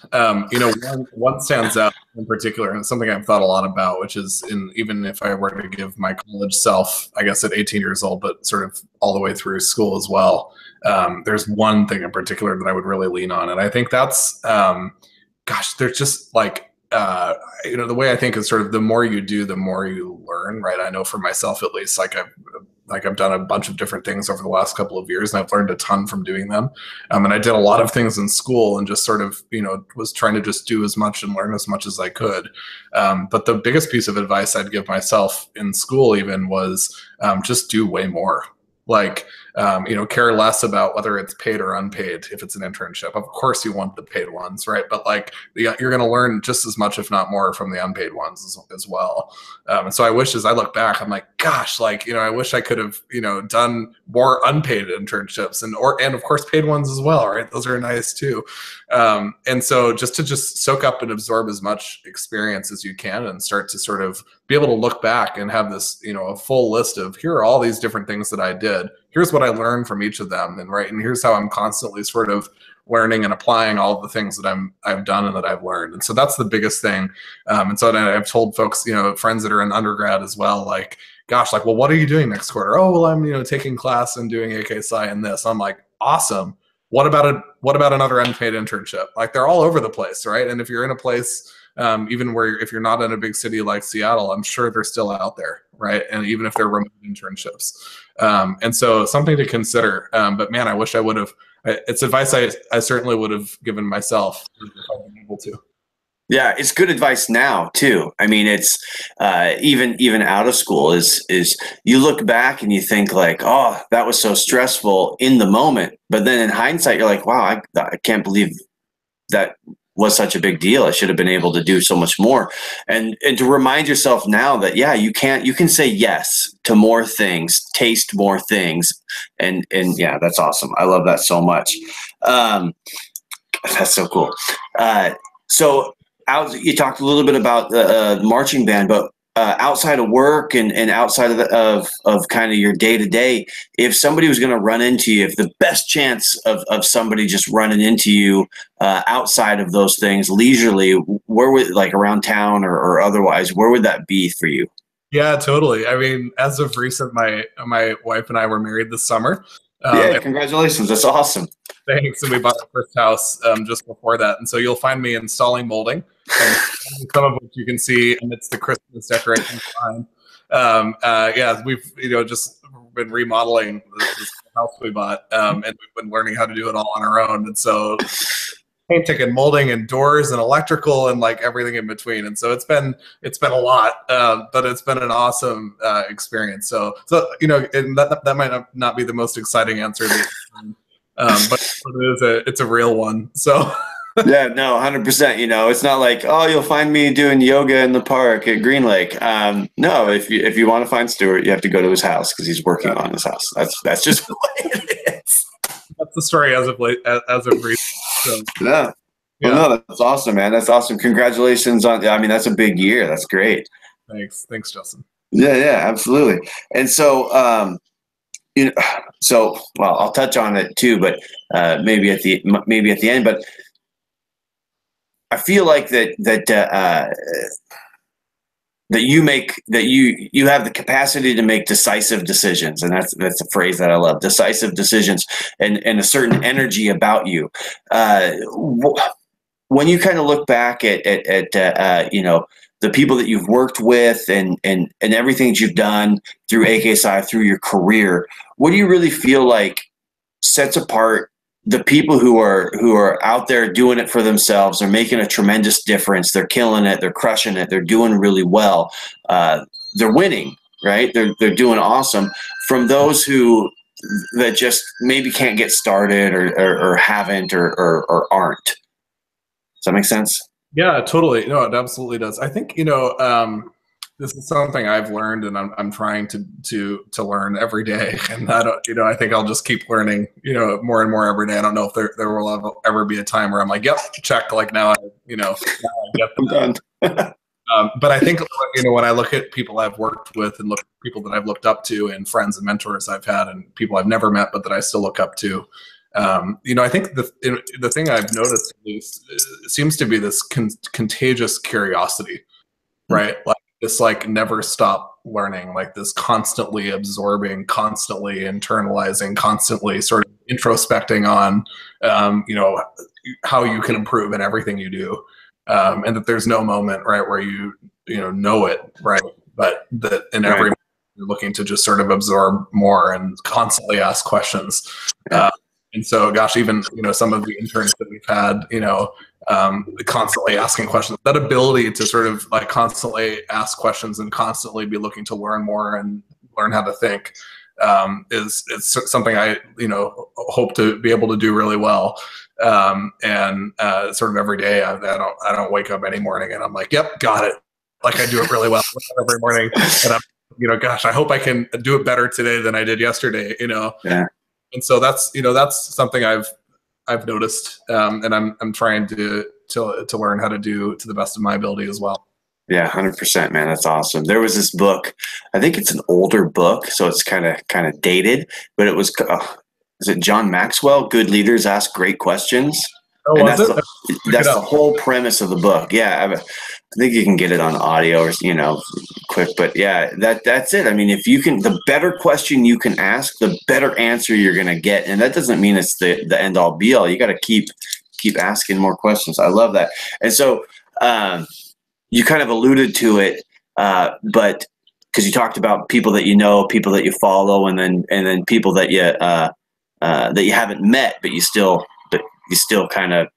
You know, one stands out in particular, and it's something I've thought a lot about, which is, even if I were to give my college self, I guess at 18 years old, but sort of all the way through school as well, there's one thing in particular that I would really lean on, and I think that's, gosh, there's just like, you know, the way I think is sort of the more you do, the more you learn, right? I know for myself, at least, I've done a bunch of different things over the last couple of years, and I've learned a ton from doing them. And I did a lot of things in school, and just sort of, you know, was trying to just do as much and learn as much as I could. But the biggest piece of advice I'd give myself in school even was, just do way more. Like, you know, care less about whether it's paid or unpaid. If it's an internship, of course you want the paid ones, right? But like, you're going to learn just as much, if not more, from the unpaid ones as well. And so I wish, as I look back, I'm like, gosh, like, you know, I wish I could have, you know, done more unpaid internships, and of course paid ones as well, right? Those are nice too. And so just to soak up and absorb as much experience as you can, and start to sort of be able to look back and have this, you know, a full list of, here are all these different things that I did. Here's what I learned from each of them, and here's how I'm constantly sort of learning and applying all of the things that I've done and that I've learned. And so that's the biggest thing. And so I've told folks, you know, friends that are in undergrad as well, like, gosh, like, well, what are you doing next quarter? Oh, well, I'm, you know, taking class and doing AK Sci and this. I'm like, awesome. What about another unpaid internship? Like, they're all over the place, right? And if you're in a place, even if you're not in a big city like Seattle, I'm sure they're still out there, right? And even if they're remote internships. And so something to consider. But man, I wish I would have. It's advice I certainly would have given myself if I'd been able to. Yeah, it's good advice now too. I mean, it's even out of school is you look back and you think like, oh, that was so stressful in the moment, but then in hindsight, you're like, wow, I can't believe that was such a big deal. I should have been able to do so much more, and to remind yourself now that, yeah, you can say yes to more things, taste more things, and yeah, that's awesome. I love that so much. That's so cool. So you talked a little bit about the marching band, but outside of work and outside of kind of your day to day, if somebody was going to run into you, if the best chance of somebody just running into you outside of those things leisurely, where would, like around town or otherwise, where would that be for you? Yeah, totally. I mean, as of recent, my wife and I were married this summer. Yeah, congratulations. That's awesome. Thanks. And we bought our first house just before that. And so you'll find me installing molding, some of which you can see amidst the Christmas decorations behind. Yeah, we've, you know, just been remodeling this house we bought, and we've been learning how to do it all on our own. And so painting and molding and doors and electrical and like everything in between. And so it's been a lot, but it's been an awesome experience. So you know, and that might not be the most exciting answer, but it's a real one. So. Yeah, no, 100%. You know, it's not like, oh, you'll find me doing yoga in the park at Green Lake. No, if you want to find Stuart, you have to go to his house because he's working on his house. That's just the way it is. That's the story as of recent. So, yeah. Well, no, that's awesome, man. That's awesome. Congratulations on. I mean, that's a big year. That's great. Thanks, Justin. Yeah, absolutely. And so, So, well, I'll touch on it too, but maybe at the end. But I feel like that you have the capacity to make decisive decisions, and that's a phrase that I love. Decisive decisions, and a certain energy about you. When you kind of look back at the people that you've worked with and everything that you've done through AKSI, through your career, what do you really feel like sets apart the people who are out there doing it for themselves? They're making a tremendous difference. They're killing it. They're crushing it. They're doing really well. They're winning, right? They're doing awesome. From those that just maybe can't get started or haven't or aren't. Does that make sense? Yeah, totally. No, it absolutely does. I think, this is something I've learned, and I'm trying to learn every day. And I think I'll just keep learning, more and more every day. I don't know if there will ever be a time where I'm like, yep, check, like now I get I'm done. But I think, when I look at people I've worked with and look at people that I've looked up to and friends and mentors I've had and people I've never met, but that I still look up to, I think the thing I've noticed seems to be this contagious curiosity, right? Like this, like never stop learning, like this constantly absorbing, constantly internalizing, constantly sort of introspecting on, how you can improve in everything you do. And that there's no moment, right, where you know it, right? But that in every moment you're looking to just sort of absorb more and constantly ask questions. And so, gosh, even, some of the interns that we've had, constantly asking questions, that ability to sort of like constantly ask questions and constantly be looking to learn more and learn how to think, is something I, hope to be able to do really well. And sort of every day I don't wake up any morning and I'm like, yep, got it. Like I do it really well every morning. And I'm, gosh, I hope I can do it better today than I did yesterday, Yeah. And so that's something I've noticed, and I'm trying to learn how to do to the best of my ability as well. Yeah, 100%, man. That's awesome. There was this book. I think it's an older book, so it's kind of dated, but it was is it John Maxwell? Good leaders ask great questions. Oh, and that's the whole premise of the book. Yeah, I think you can get it on audio or quick, but yeah, that's it. I mean, if you can, the better question you can ask, the better answer you're gonna get, and that doesn't mean it's the end all be all. You got to keep asking more questions. I love that. And so you kind of alluded to it, but because you talked about people that people that you follow, and then people that you haven't met, but you still kind of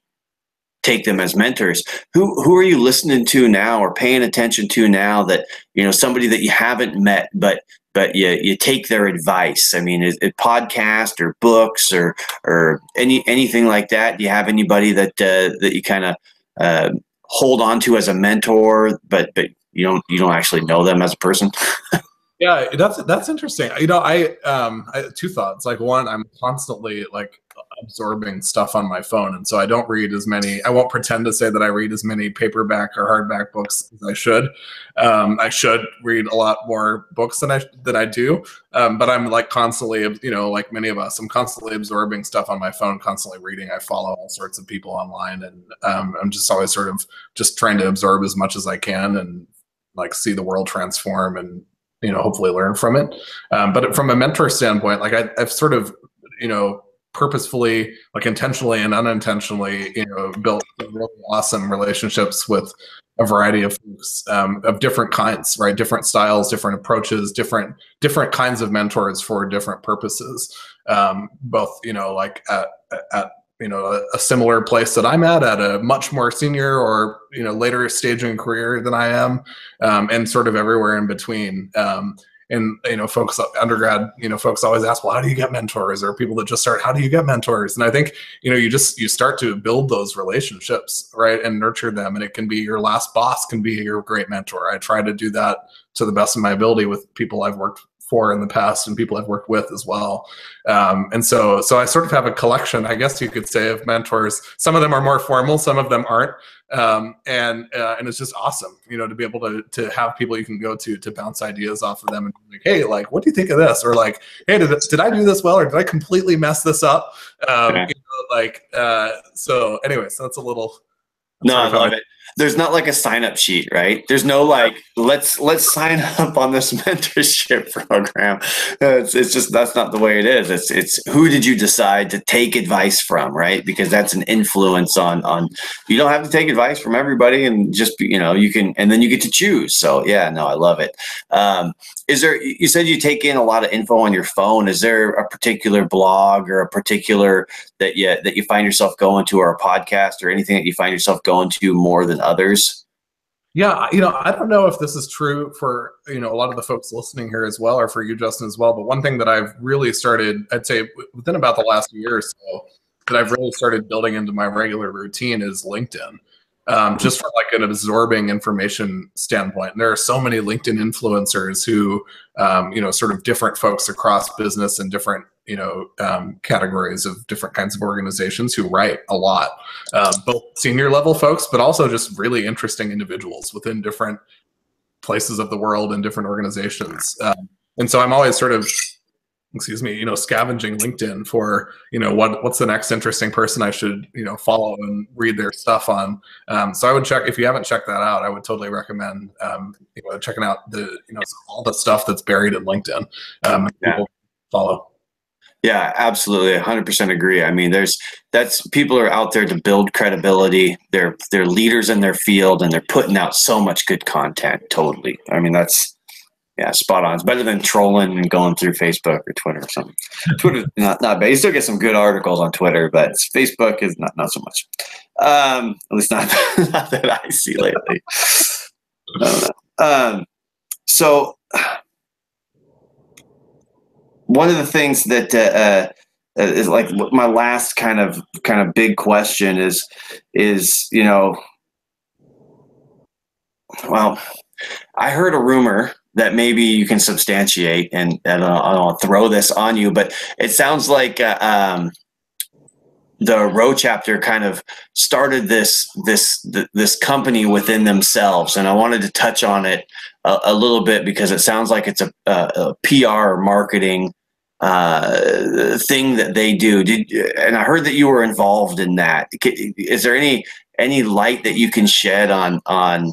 take them as mentors. Who are you listening to now or paying attention to now that, somebody that you haven't met, but you take their advice? I mean, is it podcast or books or anything like that? Do you have anybody that you kind of hold on to as a mentor, but you don't actually know them as a person? Yeah, that's interesting. I two thoughts. Like one, I'm constantly like absorbing stuff on my phone, and so I don't read as many. I won't pretend to say that I read as many paperback or hardback books as I should. I should read a lot more books than I do. But I'm like constantly, like many of us, I'm constantly absorbing stuff on my phone, constantly reading. I follow all sorts of people online, and I'm just always sort of just trying to absorb as much as I can and like see the world transform and hopefully learn from it. But from a mentor standpoint, like I've sort of, purposefully, like intentionally and unintentionally, built really awesome relationships with a variety of folks of different kinds, right? Different styles, different approaches, different kinds of mentors for different purposes. Both, like at a similar place that I'm at a much more senior or, later stage in career than I am, and sort of everywhere in between. And, folks, undergrad, folks always ask, well, how do you get mentors? Or people that just start, how do you get mentors? And I think, you start to build those relationships, right? And nurture them. And it can be your last boss can be your great mentor. I try to do that to the best of my ability with people I've worked for in the past and people I've worked with as well. And so I sort of have a collection, I guess you could say, of mentors. Some of them are more formal, some of them aren't. And it's just awesome, to be able to have people you can go to bounce ideas off of them and be like, hey, like, what do you think of this? Or like, hey, did I do this well, or did I completely mess this up? So anyways, that's a little. No, I love it. There's not like a sign-up sheet, right? There's no like, let's sign up on this mentorship program. It's just, that's not the way it is. It's who did you decide to take advice from, right? Because that's an influence on. You don't have to take advice from everybody, and just you can, and then you get to choose. So yeah, no, I love it. Is there? You said you take in a lot of info on your phone. Is there a particular blog or a particular that you find yourself going to, or a podcast, or anything that you find yourself going to more than others? Yeah, I don't know if this is true for, a lot of the folks listening here as well, or for you, Justin, as well. But one thing that I've really started, I'd say within about the last year or so, that I've really started building into my regular routine is LinkedIn. Just from like an absorbing information standpoint. And there are so many LinkedIn influencers who, sort of different folks across business and different, categories of different kinds of organizations who write a lot, both senior level folks, but also just really interesting individuals within different places of the world and different organizations. And so I'm always sort of, scavenging LinkedIn for, what's the next interesting person I should, follow and read their stuff on. So I would check, if you haven't checked that out, I would totally recommend, checking out all the stuff that's buried in LinkedIn. People follow. Yeah, absolutely. 100% agree. I mean, people are out there to build credibility. They're leaders in their field, and they're putting out so much good content. Totally. I mean, that's, yeah, spot on. It's better than trolling and going through Facebook or Twitter or something. Twitter's not bad. You still get some good articles on Twitter, but Facebook is not so much. At least not that I see lately. I don't know. So one of the things that is like my last kind of big question is well, I heard a rumor that maybe you can substantiate, and I don't throw this on you, but it sounds like the Row chapter kind of started this company within themselves, and I wanted to touch on it a little bit because it sounds like it's a PR marketing thing that they do. And I heard that you were involved in that. Is there any light that you can shed on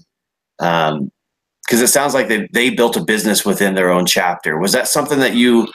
because it sounds like they built a business within their own chapter. Was that something that you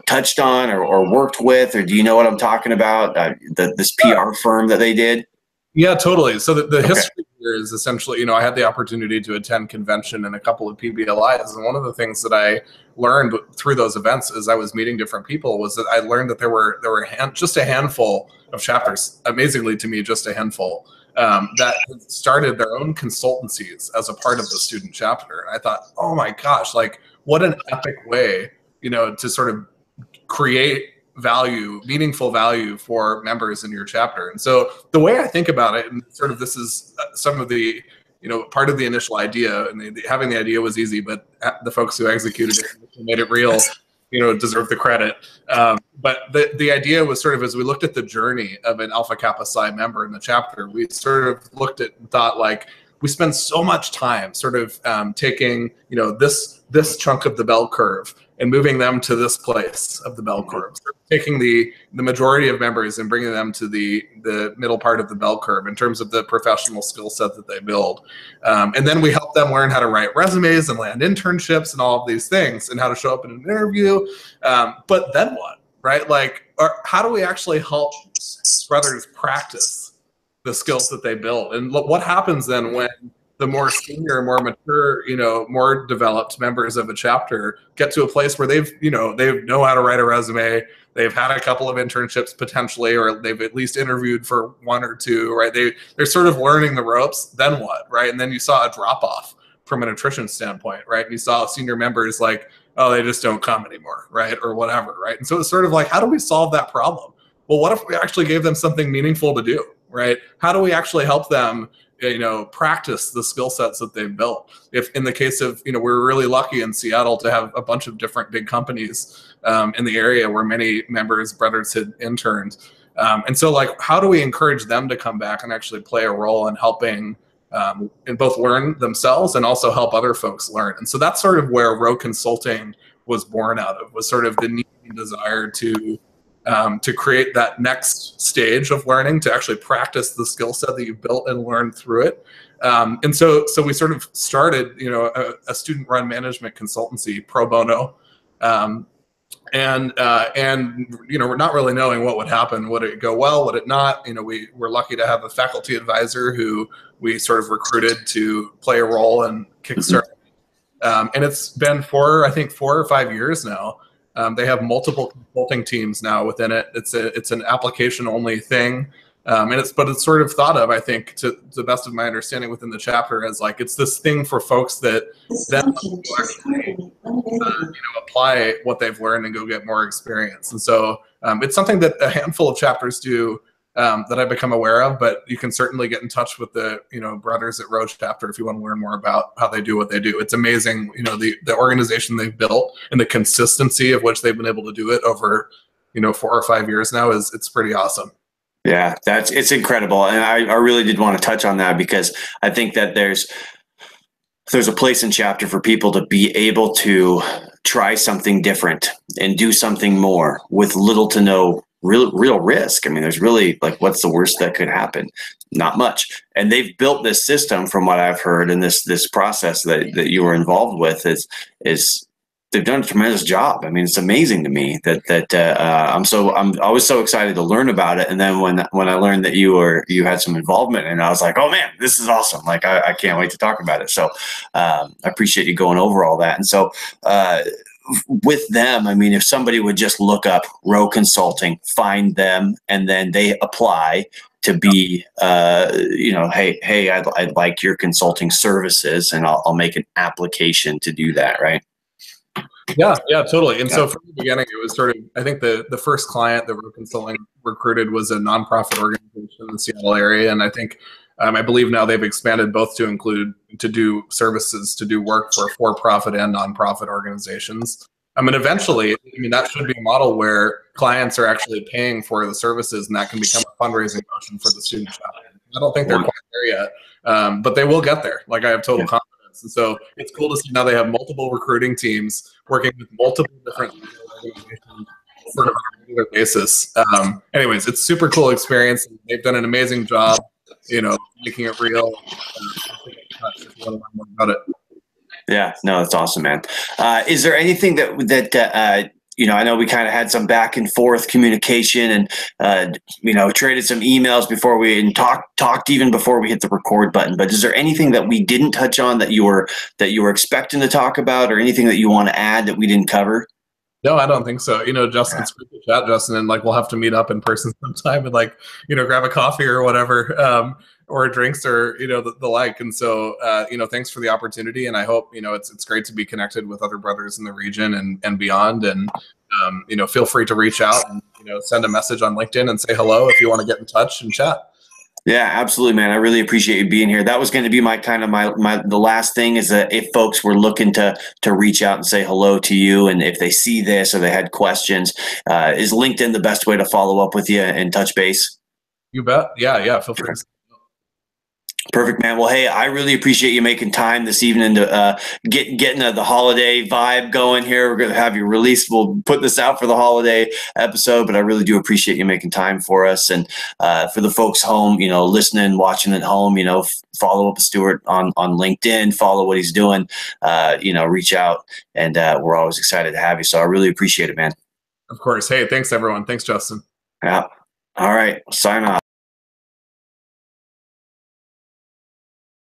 touched on or worked with, or do you know what I'm talking about? This PR firm that they did? Yeah, totally. So the history here is essentially, I had the opportunity to attend convention and a couple of PBLIs. And one of the things that I learned through those events as I was meeting different people was that I learned that there were just a handful of chapters, amazingly to me, just a handful, that started their own consultancies as a part of the student chapter. And I thought, oh my gosh, like what an epic way, to sort of create value, meaningful value for members in your chapter. And so the way I think about it, and sort of this is some of the, part of the initial idea, and having the idea was easy, but the folks who executed it and made it real, deserve the credit. But the idea was sort of, as we looked at the journey of an Alpha Kappa Psi member in the chapter, we sort of looked at and thought, like, we spend so much time sort of taking, this chunk of the bell curve and moving them to this place of the bell curve, so taking the majority of members and bringing them to the middle part of the bell curve in terms of the professional skill set that they build. And then we help them learn how to write resumes and land internships and all of these things and how to show up in an interview. But then what, right? Like, how do we actually help brothers practice the skills that they build? And what happens then when the more senior, more mature, more developed members of a chapter get to a place where they know how to write a resume, they've had a couple of internships potentially, or they've at least interviewed for one or two, right? They're sort of learning the ropes. Then what, right? And then you saw a drop off from an attrition standpoint, right? And you saw senior members like, oh, they just don't come anymore, right? Or whatever, right? And so it's sort of like, how do we solve that problem? Well, what if we actually gave them something meaningful to do, right? How do we actually help them practice the skill sets that they've built. If in the case of, we were really lucky in Seattle to have a bunch of different big companies in the area where many members, brothers had interned. And so like, how do we encourage them to come back and actually play a role in helping and both learn themselves and also help other folks learn? And so that's sort of where Row Consulting was born out of, was sort of the need and desire to create that next stage of learning, to actually practice the skill set that you built and learn through it. And so we sort of started, a student-run management consultancy pro bono. And we're not really knowing what would happen. Would it go well? Would it not? We were lucky to have a faculty advisor who we sort of recruited to play a role in Kickstarter. And it's been for, I think, 4 or 5 years now. They have multiple consulting teams now within it. It's an application only thing. But it's sort of thought of, I think, to the best of my understanding within the chapter, as like, it's this thing for folks that then actually apply what they've learned and go get more experience. And so it's something that a handful of chapters do that I've become aware of, but you can certainly get in touch with the brothers at Row chapter if you want to learn more about how they do what they do. It's amazing, the organization they've built and the consistency of which they've been able to do it over 4 or 5 years now it's pretty awesome. Yeah, it's incredible. And I really did want to touch on that, because I think that there's a place in chapter for people to be able to try something different and do something more with little to no real risk. I mean, there's really, like, what's the worst that could happen? Not much. And they've built this system, from what I've heard, and this process that you were involved with is they've done a tremendous job. I mean, it's amazing to me that I'm always so excited to learn about it. And then when I learned that you had some involvement, and I was like, oh man, this is awesome. Like, I can't wait to talk about it. So I appreciate you going over all that. And so with them, I mean, if somebody would just look up Row Consulting, find them, and then they apply to be, hey, I'd like your consulting services, and I'll make an application to do that, right? Yeah, totally. And so from the beginning, it was sort of, I think the first client that Row Consulting recruited was a nonprofit organization in the Seattle area. And I think, I believe now they've expanded both to include, to do services, to do work for for-profit and nonprofit organizations. I mean, eventually, that should be a model where clients are actually paying for the services, and that can become a fundraising motion for the student chapter. I don't think they're quite there yet, but they will get there. Like, I have total confidence. And so it's cool to see now they have multiple recruiting teams working with multiple different organizations sort of on a regular basis. Anyways, it's super cool experience. They've done an amazing job, making it real. If you want to learn more about it. Yeah, no, that's awesome, man. Is there anything that I know we kind of had some back and forth communication, and traded some emails before we and talked even before we hit the record button. But is there anything that we didn't touch on that you were expecting to talk about, or anything that you want to add that we didn't cover? No, I don't think so. Justin, it's great to chat, Justin, and we'll have to meet up in person sometime and grab a coffee or whatever, or drinks or, the like. And so, thanks for the opportunity. And I hope, it's great to be connected with other brothers in the region and beyond. And, feel free to reach out and, send a message on LinkedIn and say hello if you want to get in touch and chat. Yeah, absolutely, man. I really appreciate you being here. That was going to be the last thing, is that if folks were looking to reach out and say hello to you, and if they see this or they had questions, is LinkedIn the best way to follow up with you and touch base? You bet. Yeah. Feel free. Perfect, man. Well, hey, I really appreciate you making time this evening to getting the holiday vibe going here. We're going to have you released. We'll put this out for the holiday episode, but I really do appreciate you making time for us. And for the folks home, listening, watching at home, follow up with Stuart on LinkedIn, follow what he's doing, reach out, and we're always excited to have you. So I really appreciate it, man. Of course. Hey, thanks everyone. Thanks, Justin. Yeah. All right. Sign off.